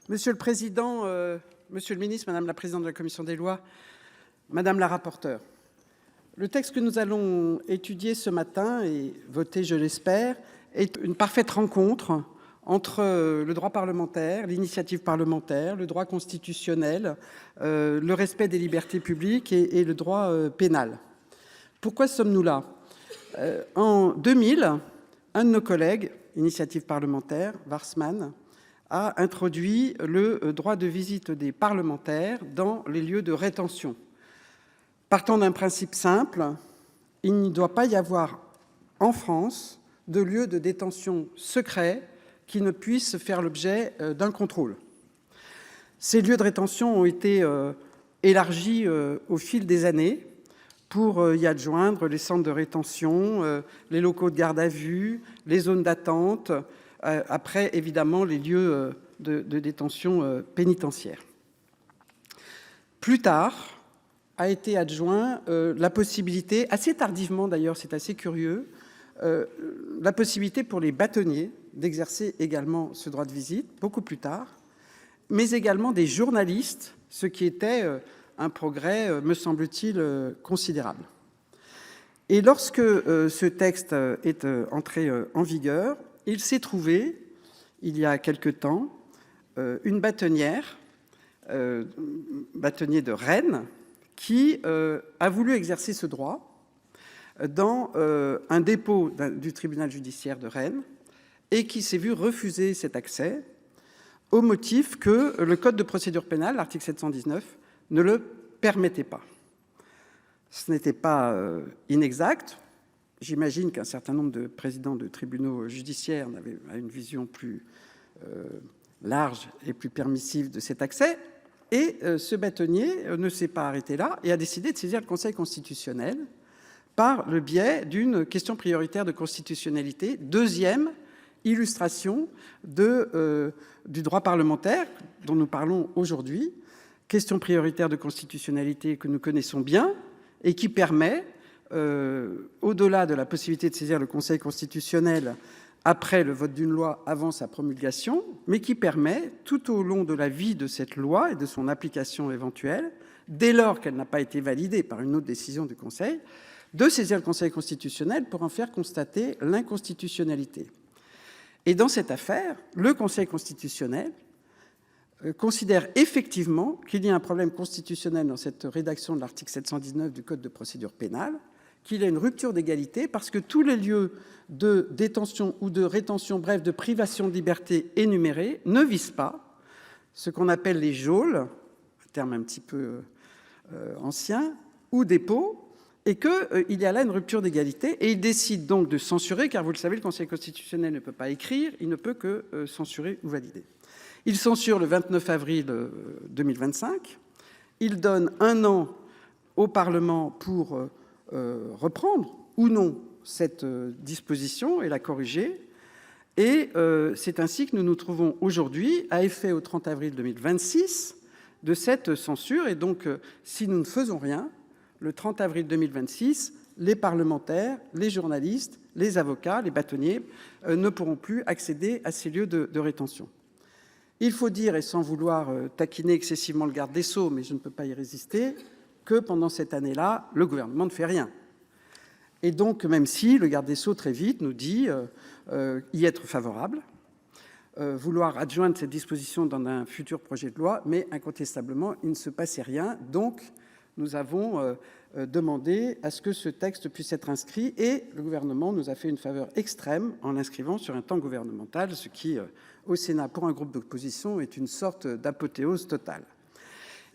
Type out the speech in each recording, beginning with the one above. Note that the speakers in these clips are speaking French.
Monsieur le Président, Monsieur le Ministre, Madame la Présidente de la Commission des Lois, Madame la Rapporteure, le texte que nous allons étudier ce matin et voter, je l'espère, est une parfaite rencontre entre le droit parlementaire, l'initiative parlementaire, le droit constitutionnel, le respect des libertés publiques et le droit pénal. Pourquoi sommes-nous là? En 2000, un de nos collègues, initiative parlementaire, Warsmann, a introduit le droit de visite des parlementaires dans les lieux de rétention. Partant d'un principe simple, il ne doit pas y avoir en France de lieu de détention secret qui ne puisse faire l'objet d'un contrôle. Ces lieux de rétention ont été élargis au fil des années pour y adjoindre les centres de rétention, les locaux de garde à vue, les zones d'attente, après évidemment les lieux de détention pénitentiaire. Plus tard a été adjoint la possibilité, assez tardivement d'ailleurs, c'est assez curieux, la possibilité pour les bâtonniers d'exercer également ce droit de visite, beaucoup plus tard, mais également des journalistes, ce qui était un progrès, me semble-t-il, considérable. Et lorsque ce texte est entré en vigueur, il s'est trouvé, il y a quelque temps, une bâtonnière, bâtonnier de Rennes, qui a voulu exercer ce droit dans un dépôt du tribunal judiciaire de Rennes et qui s'est vu refuser cet accès au motif que le Code de procédure pénale, l'article 719, ne le permettait pas. Ce n'était pas inexact. J'imagine qu'un certain nombre de présidents de tribunaux judiciaires avaient une vision plus large et plus permissive de cet accès. Et ce bâtonnier ne s'est pas arrêté là et a décidé de saisir le Conseil constitutionnel par le biais d'une question prioritaire de constitutionnalité, deuxième illustration du droit parlementaire dont nous parlons aujourd'hui, question prioritaire de constitutionnalité que nous connaissons bien et qui permet, au-delà de la possibilité de saisir le Conseil constitutionnel après le vote d'une loi avant sa promulgation, mais qui permet, tout au long de la vie de cette loi et de son application éventuelle, dès lors qu'elle n'a pas été validée par une autre décision du Conseil, de saisir le Conseil constitutionnel pour en faire constater l'inconstitutionnalité. Et dans cette affaire, le Conseil constitutionnel considère effectivement qu'il y a un problème constitutionnel dans cette rédaction de l'article 719 du Code de procédure pénale, qu'il y a une rupture d'égalité parce que tous les lieux de détention ou de rétention, bref, de privation de liberté énumérés, ne visent pas ce qu'on appelle les geôles, un terme un petit peu ancien, ou dépôts, et qu'il y a là une rupture d'égalité, et il décide donc de censurer, car vous le savez, le Conseil constitutionnel ne peut pas écrire, il ne peut que censurer ou valider. Il censure le 29 avril 2025, il donne 1 an au Parlement pour reprendre ou non cette disposition et la corriger, et c'est ainsi que nous nous trouvons aujourd'hui, à effet au 30 avril 2026, de cette censure, et donc si nous ne faisons rien, le 30 avril 2026, les parlementaires, les journalistes, les avocats, les bâtonniers ne pourront plus accéder à ces lieux de rétention. Il faut dire, et sans vouloir taquiner excessivement le garde des Sceaux, mais je ne peux pas y résister, que pendant cette année-là, le gouvernement ne fait rien. Et donc, même si le garde des Sceaux, très vite, nous dit y être favorable, vouloir adjoindre cette disposition dans un futur projet de loi, mais incontestablement, il ne se passait rien. Donc, nous avons demandé à ce que ce texte puisse être inscrit et le gouvernement nous a fait une faveur extrême en l'inscrivant sur un temps gouvernemental, ce qui, au Sénat, pour un groupe d'opposition, est une sorte d'apothéose totale.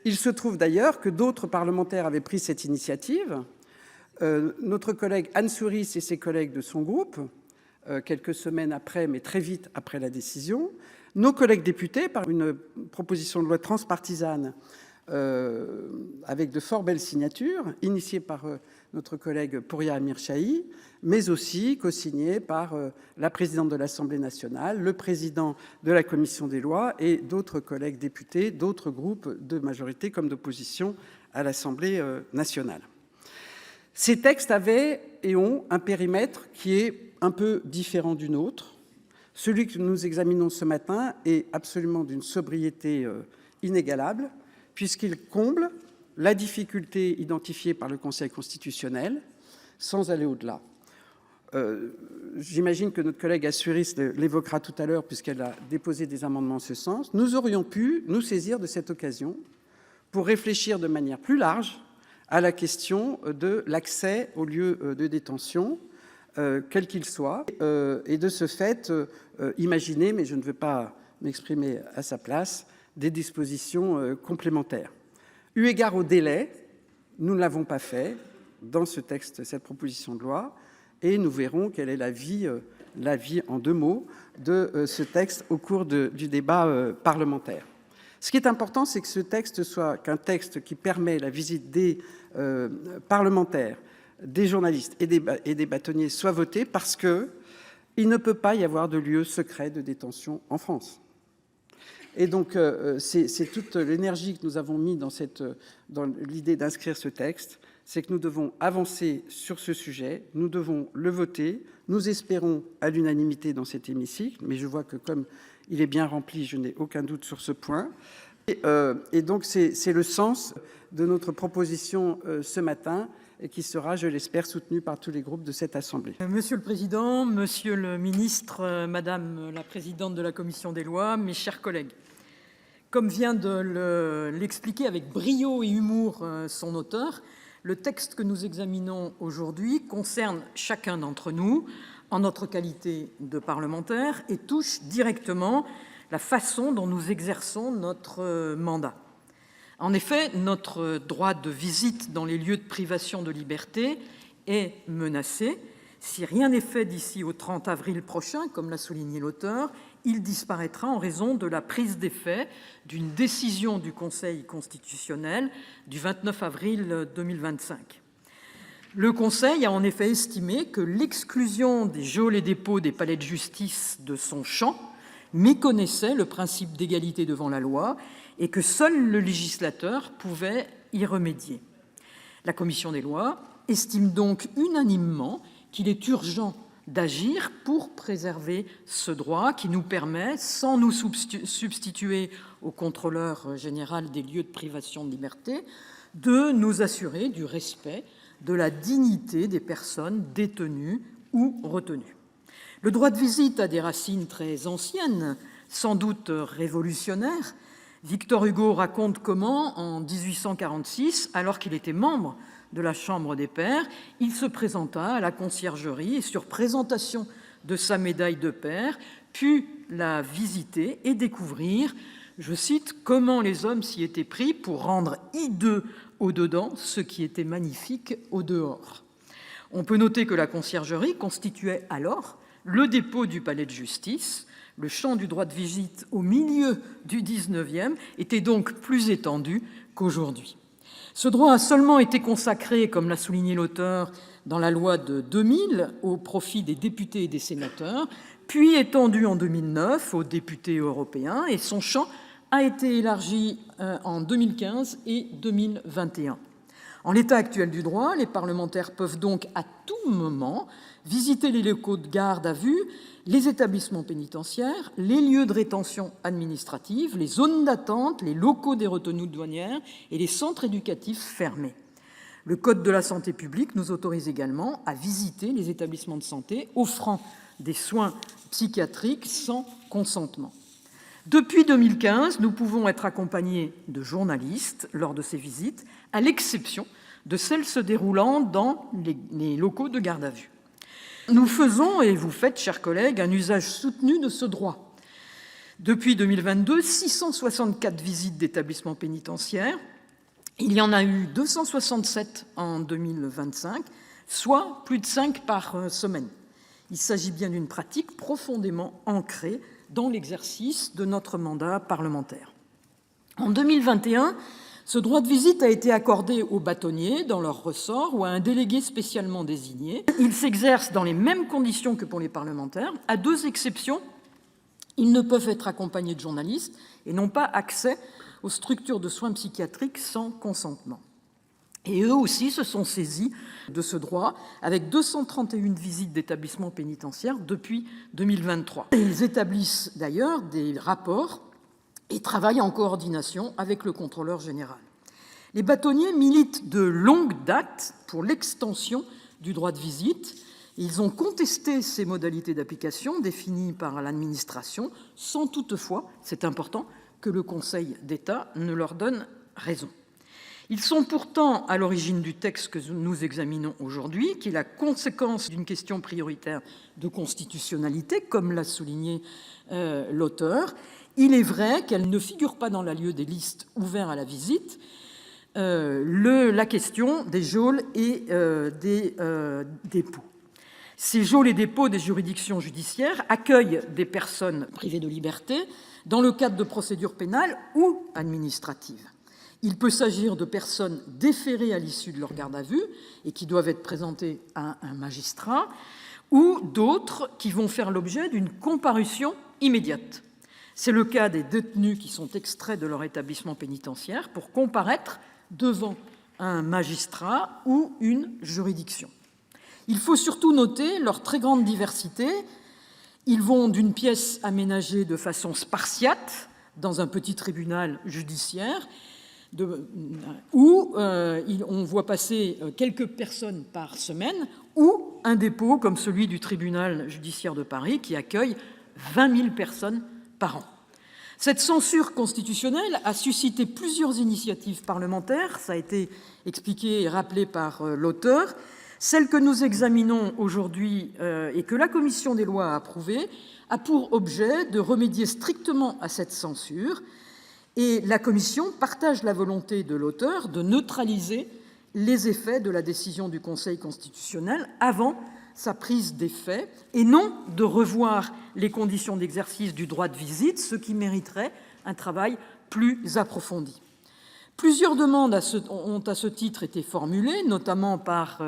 Il se trouve d'ailleurs que d'autres parlementaires avaient pris cette initiative. Notre collègue Anne Souyris et ses collègues de son groupe, quelques semaines après, mais très vite après la décision, nos collègues députés, par une proposition de loi transpartisane, avec de fort belles signatures, initiées par notre collègue Pouria Amirchahi, mais aussi co-signée par la présidente de l'Assemblée nationale, le président de la commission des lois et d'autres collègues députés, d'autres groupes de majorité comme d'opposition à l'Assemblée nationale. Ces textes avaient et ont un périmètre qui est un peu différent du nôtre, Celui que nous examinons ce matin est absolument d'une sobriété inégalable, puisqu'il comble la difficulté identifiée par le Conseil constitutionnel, sans aller au-delà. J'imagine que notre collègue Assuris l'évoquera tout à l'heure, puisqu'elle a déposé des amendements en ce sens. Nous aurions pu nous saisir de cette occasion pour réfléchir de manière plus large à la question de l'accès aux lieux de détention, quel qu'il soit, et de ce fait, imaginer, mais je ne veux pas m'exprimer à sa place, des dispositions complémentaires. Eu égard au délai, nous ne l'avons pas fait dans ce texte, cette proposition de loi, et nous verrons quelle est l'avis en 2 mots de ce texte au cours du débat parlementaire. Ce qui est important, c'est que ce texte soit qu'un texte qui permet la visite des parlementaires, des journalistes et des bâtonniers soit voté, parce que il ne peut pas y avoir de lieu secret de détention en France. Et donc, c'est toute l'énergie que nous avons mis dans l'idée d'inscrire ce texte, c'est que nous devons avancer sur ce sujet, nous devons le voter, nous espérons à l'unanimité dans cet hémicycle, mais je vois que comme il est bien rempli, je n'ai aucun doute sur ce point. Et donc, c'est le sens de notre proposition ce matin, et qui sera, je l'espère, soutenue par tous les groupes de cette Assemblée. Monsieur le Président, Monsieur le Ministre, Madame la Présidente de la Commission des lois, mes chers collègues, comme vient de l'expliquer avec brio et humour son auteur, le texte que nous examinons aujourd'hui concerne chacun d'entre nous en notre qualité de parlementaire et touche directement la façon dont nous exerçons notre mandat. En effet, notre droit de visite dans les lieux de privation de liberté est menacé. Si rien n'est fait d'ici au 30 avril prochain, comme l'a souligné l'auteur, il disparaîtra en raison de la prise d'effet d'une décision du Conseil constitutionnel du 29 avril 2025. Le Conseil a en effet estimé que l'exclusion des geôles et dépôts des palais de justice de son champ méconnaissait le principe d'égalité devant la loi et que seul le législateur pouvait y remédier. La Commission des lois estime donc unanimement qu'il est urgent d'agir pour préserver ce droit qui nous permet, sans nous substituer au contrôleur général des lieux de privation de liberté, de nous assurer du respect de la dignité des personnes détenues ou retenues. Le droit de visite a des racines très anciennes, sans doute révolutionnaires. Victor Hugo raconte comment, en 1846, alors qu'il était membre de la Chambre des Pairs, il se présenta à la conciergerie et, sur présentation de sa médaille de pair, put la visiter et découvrir, je cite, « comment les hommes s'y étaient pris pour rendre hideux au-dedans ce qui était magnifique au-dehors ». On peut noter que la conciergerie constituait alors le dépôt du palais de justice. Le champ du droit de visite au milieu du XIXe était donc plus étendu qu'aujourd'hui. Ce droit a seulement été consacré, comme l'a souligné l'auteur, dans la loi de 2000 au profit des députés et des sénateurs, puis étendu en 2009 aux députés européens, et son champ a été élargi en 2015 et 2021. En l'état actuel du droit, les parlementaires peuvent donc à tout moment visiter les locaux de garde à vue, les établissements pénitentiaires, les lieux de rétention administrative, les zones d'attente, les locaux des retenues douanières et les centres éducatifs fermés. Le Code de la santé publique nous autorise également à visiter les établissements de santé offrant des soins psychiatriques sans consentement. Depuis 2015, nous pouvons être accompagnés de journalistes lors de ces visites, à l'exception de celles se déroulant dans les locaux de garde à vue. Nous faisons, et vous faites, chers collègues, un usage soutenu de ce droit. Depuis 2022, 664 visites d'établissements pénitentiaires. Il y en a eu 267 en 2025, soit plus de 5 par semaine. Il s'agit bien d'une pratique profondément ancrée dans l'exercice de notre mandat parlementaire. En 2021, ce droit de visite a été accordé aux bâtonniers dans leur ressort ou à un délégué spécialement désigné. Il s'exerce dans les mêmes conditions que pour les parlementaires, à 2 exceptions. Ils ne peuvent être accompagnés de journalistes et n'ont pas accès aux structures de soins psychiatriques sans consentement. Et eux aussi se sont saisis de ce droit, avec 231 visites d'établissements pénitentiaires depuis 2023. Ils établissent d'ailleurs des rapports et travaillent en coordination avec le contrôleur général. Les bâtonniers militent de longue date pour l'extension du droit de visite. Ils ont contesté ces modalités d'application définies par l'administration, sans toutefois, c'est important, que le Conseil d'État ne leur donne raison. Ils sont pourtant à l'origine du texte que nous examinons aujourd'hui, qui est la conséquence d'une question prioritaire de constitutionnalité, comme l'a souligné l'auteur. Il est vrai qu'elle ne figure pas dans la liste des listes ouvertes à la visite, la question des geôles et des dépôts. Ces geôles et dépôts des juridictions judiciaires accueillent des personnes privées de liberté dans le cadre de procédures pénales ou administratives. Il peut s'agir de personnes déférées à l'issue de leur garde à vue et qui doivent être présentées à un magistrat, ou d'autres qui vont faire l'objet d'une comparution immédiate. C'est le cas des détenus qui sont extraits de leur établissement pénitentiaire pour comparaître devant un magistrat ou une juridiction. Il faut surtout noter leur très grande diversité. Ils vont d'une pièce aménagée de façon spartiate dans un petit tribunal judiciaire, où on voit passer quelques personnes par semaine, ou un dépôt comme celui du tribunal judiciaire de Paris qui accueille 20 000 personnes par an. Cette censure constitutionnelle a suscité plusieurs initiatives parlementaires, ça a été expliqué et rappelé par l'auteur. Celle que nous examinons aujourd'hui et que la commission des lois a approuvée a pour objet de remédier strictement à cette censure. Et la Commission partage la volonté de l'auteur de neutraliser les effets de la décision du Conseil constitutionnel avant sa prise d'effet, et non de revoir les conditions d'exercice du droit de visite, ce qui mériterait un travail plus approfondi. Plusieurs demandes ont à ce titre été formulées, notamment par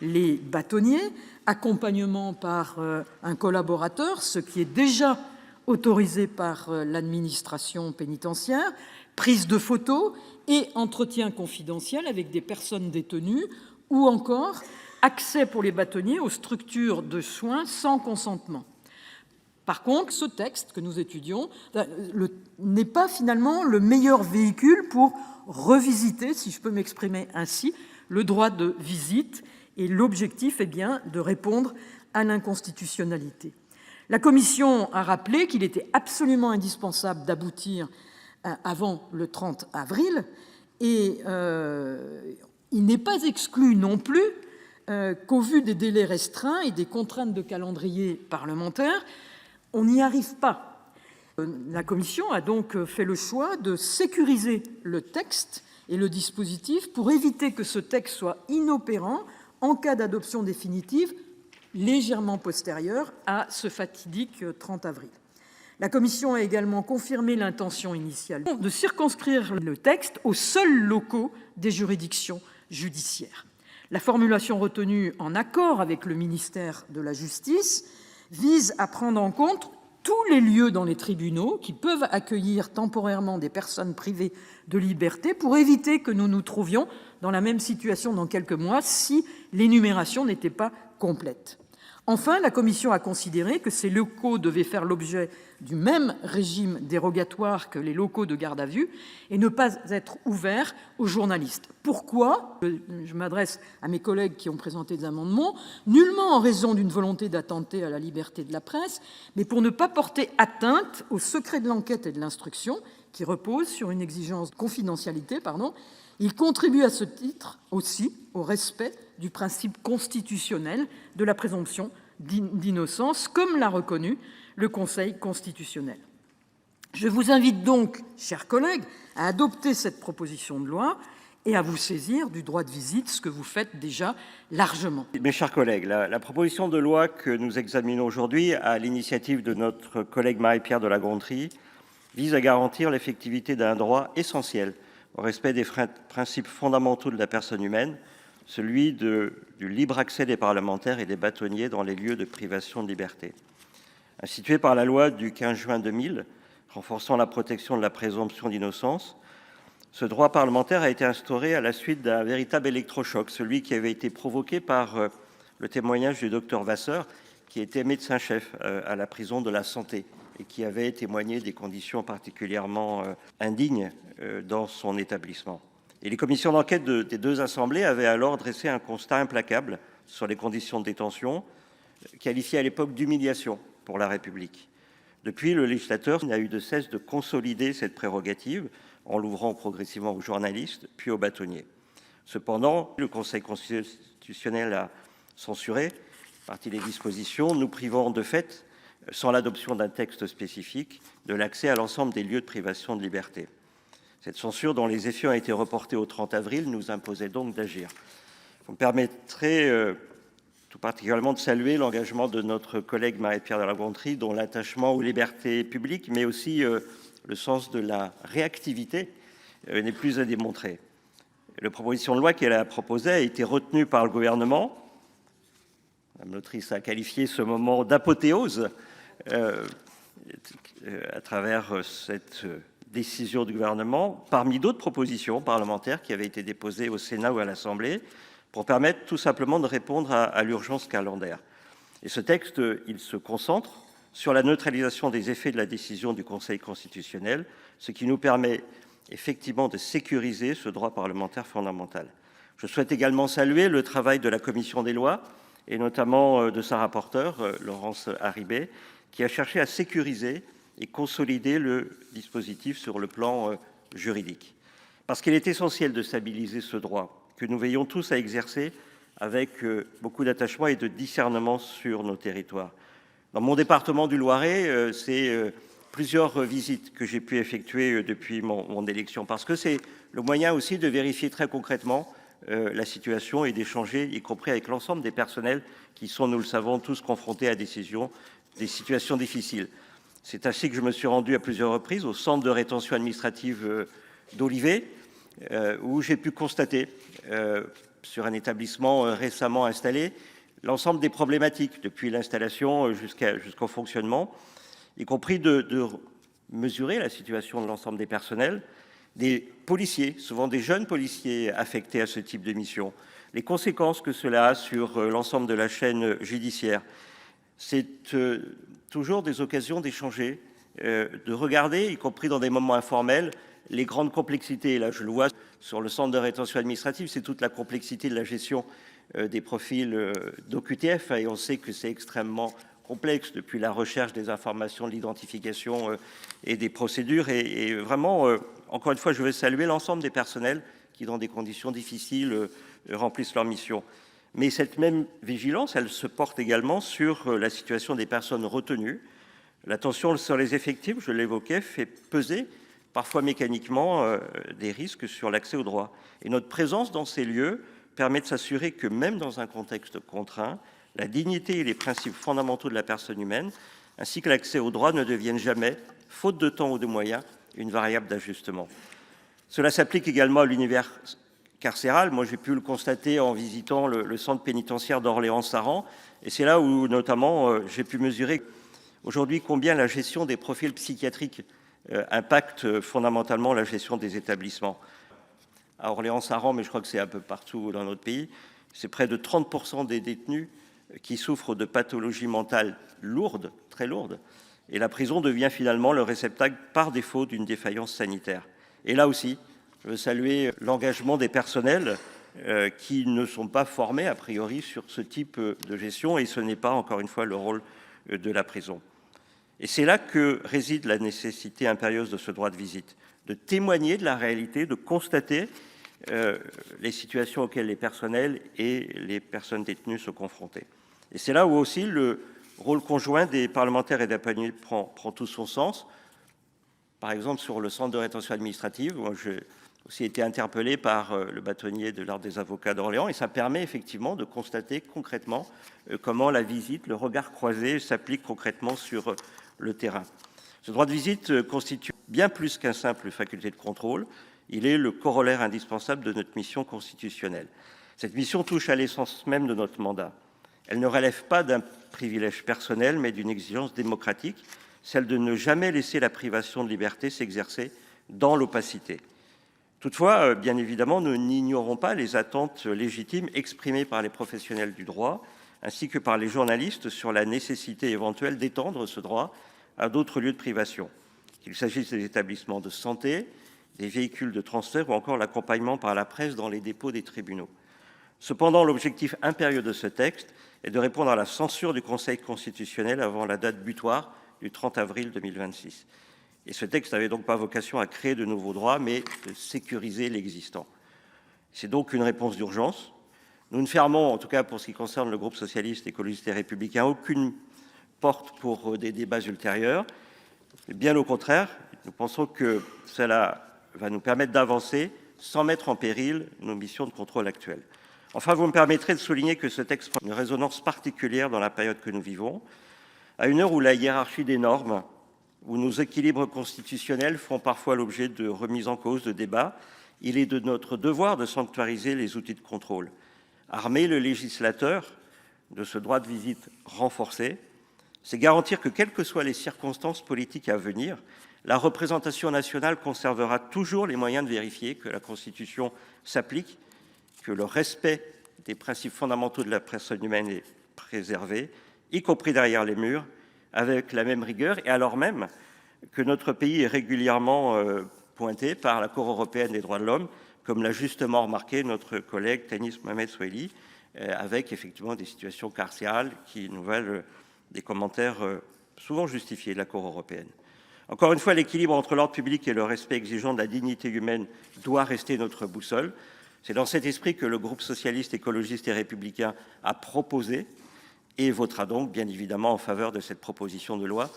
les bâtonniers, accompagnement par un collaborateur, ce qui est déjà autorisé par l'administration pénitentiaire, prise de photos et entretien confidentiel avec des personnes détenues, ou encore accès pour les bâtonniers aux structures de soins sans consentement. Par contre, ce texte que nous étudions n'est pas finalement le meilleur véhicule pour revisiter, si je peux m'exprimer ainsi, le droit de visite, et l'objectif est bien de répondre à l'inconstitutionnalité. La Commission a rappelé qu'il était absolument indispensable d'aboutir avant le 30 avril, et il n'est pas exclu non plus qu'au vu des délais restreints et des contraintes de calendrier parlementaire, on n'y arrive pas. La Commission a donc fait le choix de sécuriser le texte et le dispositif pour éviter que ce texte soit inopérant en cas d'adoption définitive légèrement postérieure à ce fatidique 30 avril. La Commission a également confirmé l'intention initiale de circonscrire le texte aux seuls locaux des juridictions judiciaires. La formulation retenue, en accord avec le ministère de la Justice, vise à prendre en compte tous les lieux dans les tribunaux qui peuvent accueillir temporairement des personnes privées de liberté pour éviter que nous nous trouvions dans la même situation dans quelques mois si l'énumération n'était pas complète. Enfin, la Commission a considéré que ces locaux devaient faire l'objet du même régime dérogatoire que les locaux de garde à vue et ne pas être ouverts aux journalistes. Pourquoi ? Je m'adresse à mes collègues qui ont présenté des amendements, nullement en raison d'une volonté d'attenter à la liberté de la presse, mais pour ne pas porter atteinte au secret de l'enquête et de l'instruction, qui repose sur une exigence de confidentialité, Il contribue à ce titre aussi au respect du principe constitutionnel de la présomption d'innocence, comme l'a reconnu le Conseil constitutionnel. Je vous invite donc, chers collègues, à adopter cette proposition de loi et à vous saisir du droit de visite, ce que vous faites déjà largement. Mes chers collègues, la proposition de loi que nous examinons aujourd'hui, à l'initiative de notre collègue Marie-Pierre de La Gontrie, vise à garantir l'effectivité d'un droit essentiel au respect des principes fondamentaux de la personne humaine, celui du libre accès des parlementaires et des bâtonniers dans les lieux de privation de liberté. Institué par la loi du 15 juin 2000, renforçant la protection de la présomption d'innocence, Ce droit parlementaire a été instauré à la suite d'un véritable électrochoc, celui qui avait été provoqué par le témoignage du docteur Vasseur, qui était médecin-chef à la prison de la Santé et qui avait témoigné des conditions particulièrement indignes dans son établissement. Et les commissions d'enquête des deux assemblées avaient alors dressé un constat implacable sur les conditions de détention, qualifié à l'époque d'humiliation pour la République. Depuis, le législateur n'a eu de cesse de consolider cette prérogative en l'ouvrant progressivement aux journalistes, puis aux bâtonniers. Cependant, le Conseil constitutionnel a censuré partie des dispositions, nous privant de fait, sans l'adoption d'un texte spécifique, de l'accès à l'ensemble des lieux de privation de liberté. Cette censure, dont les effets ont été reportés au 30 avril, nous imposait donc d'agir. Vous me permettrez tout particulièrement de saluer l'engagement de notre collègue Marie-Pierre de La Gontrie, dont l'attachement aux libertés publiques, mais aussi le sens de la réactivité n'est plus à démontrer. La proposition de loi qu'elle a proposée a été retenue par le gouvernement. Mme l'autrice a qualifié ce moment d'apothéose à travers cette décision du gouvernement, parmi d'autres propositions parlementaires qui avaient été déposées au Sénat ou à l'Assemblée, pour permettre tout simplement de répondre à l'urgence calendaire. Et ce texte, il se concentre sur la neutralisation des effets de la décision du Conseil constitutionnel, ce qui nous permet effectivement de sécuriser ce droit parlementaire fondamental. Je souhaite également saluer le travail de la Commission des lois, et notamment de sa rapporteure, Laurence Harribey, qui a cherché à sécuriser et consolider le dispositif sur le plan juridique. Parce qu'il est essentiel de stabiliser ce droit, que nous veillons tous à exercer avec beaucoup d'attachement et de discernement sur nos territoires. Dans mon département du Loiret, c'est plusieurs visites que j'ai pu effectuer depuis mon élection, parce que c'est le moyen aussi de vérifier très concrètement la situation et d'échanger, y compris avec l'ensemble des personnels qui sont, nous le savons, tous confrontés à des situations difficiles. C'est ainsi que je me suis rendu à plusieurs reprises au centre de rétention administrative d'Olivet, où j'ai pu constater, sur un établissement récemment installé, l'ensemble des problématiques, depuis l'installation jusqu'au fonctionnement, y compris de mesurer la situation de l'ensemble des personnels, des policiers, souvent des jeunes policiers affectés à ce type de mission, les conséquences que cela a sur l'ensemble de la chaîne judiciaire. C'est toujours des occasions d'échanger, de regarder, y compris dans des moments informels, les grandes complexités. Là, je le vois sur le centre de rétention administrative, c'est toute la complexité de la gestion des profils d'OQTF, et on sait que c'est extrêmement complexe depuis la recherche des informations, de l'identification et des procédures. Et vraiment, encore une fois, je veux saluer l'ensemble des personnels qui, dans des conditions difficiles, remplissent leur mission. Mais cette même vigilance, elle se porte également sur la situation des personnes retenues. La tension sur les effectifs, je l'évoquais, fait peser parfois mécaniquement des risques sur l'accès aux droits. Et notre présence dans ces lieux permet de s'assurer que même dans un contexte contraint, la dignité et les principes fondamentaux de la personne humaine, ainsi que l'accès aux droits, ne deviennent jamais, faute de temps ou de moyens, une variable d'ajustement. Cela s'applique également à l'univers carcéral. Moi, j'ai pu le constater en visitant le centre pénitentiaire d'Orléans-Saran, et c'est là où, notamment, j'ai pu mesurer aujourd'hui combien la gestion des profils psychiatriques impacte fondamentalement la gestion des établissements. À Orléans-Saran, mais je crois que c'est un peu partout dans notre pays, c'est près de 30% des détenus qui souffrent de pathologies mentales lourdes, très lourdes, et la prison devient finalement le réceptacle par défaut d'une défaillance sanitaire. Et là aussi, je veux saluer l'engagement des personnels qui ne sont pas formés a priori sur ce type de gestion, et ce n'est pas, encore une fois, le rôle de la prison. Et c'est là que réside la nécessité impérieuse de ce droit de visite, de témoigner de la réalité, de constater les situations auxquelles les personnels et les personnes détenues sont confrontés. Et c'est là où aussi le rôle conjoint des parlementaires et des bâtonniers prend tout son sens. Par exemple, sur le centre de rétention administrative, moi j'ai aussi été interpellé par le bâtonnier de l'Ordre des avocats d'Orléans, et ça permet effectivement de constater concrètement comment la visite, le regard croisé s'applique concrètement sur le terrain. Ce droit de visite constitue bien plus qu'une simple faculté de contrôle. Il est le corollaire indispensable de notre mission constitutionnelle. Cette mission touche à l'essence même de notre mandat. Elle ne relève pas d'un privilège personnel, mais d'une exigence Toutefois, bien évidemment, nous n'ignorons pas les attentes légitimes exprimées par les professionnels du droit, ainsi que par les journalistes sur la nécessité éventuelle d'étendre ce droit à d'autres lieux de privation, qu'il s'agisse des établissements de santé, des véhicules de transfert ou encore l'accompagnement par la presse dans les dépôts des tribunaux. Cependant, l'objectif impérieux de ce texte est de répondre à la censure du Conseil constitutionnel avant la date butoir du 30 avril 2026. Et ce texte n'avait donc pas vocation à créer de nouveaux droits, mais de sécuriser l'existant. C'est donc une réponse d'urgence. Nous ne fermons, en tout cas pour ce qui concerne le groupe socialiste, écologiste et républicain, aucune porte pour des débats ultérieurs. Bien au contraire, nous pensons que cela va nous permettre d'avancer sans mettre en péril nos missions de contrôle actuelles. Enfin, vous me permettrez de souligner que ce texte prend une résonance particulière dans la période que nous vivons, à une heure où la hiérarchie des normes, où nos équilibres constitutionnels font parfois l'objet de remises en cause, de débats. Il est de notre devoir de sanctuariser les outils de contrôle. Armer le législateur de ce droit de visite renforcé, c'est garantir que, quelles que soient les circonstances politiques à venir, la représentation nationale conservera toujours les moyens de vérifier que la Constitution s'applique, que le respect des principes fondamentaux de la personne humaine est préservé, y compris derrière les murs, avec la même rigueur, et alors même que notre pays est régulièrement pointé par la Cour européenne des droits de l'homme, comme l'a justement remarqué notre collègue Tanis Mohamed Soilihi, avec effectivement des situations carcérales qui nous valent des commentaires souvent justifiés de la Cour européenne. Encore une fois, l'équilibre entre l'ordre public et le respect exigeant de la dignité humaine doit rester notre boussole. C'est dans cet esprit que le groupe socialiste, écologiste et républicain a proposé et votera donc bien évidemment en faveur de cette proposition de loi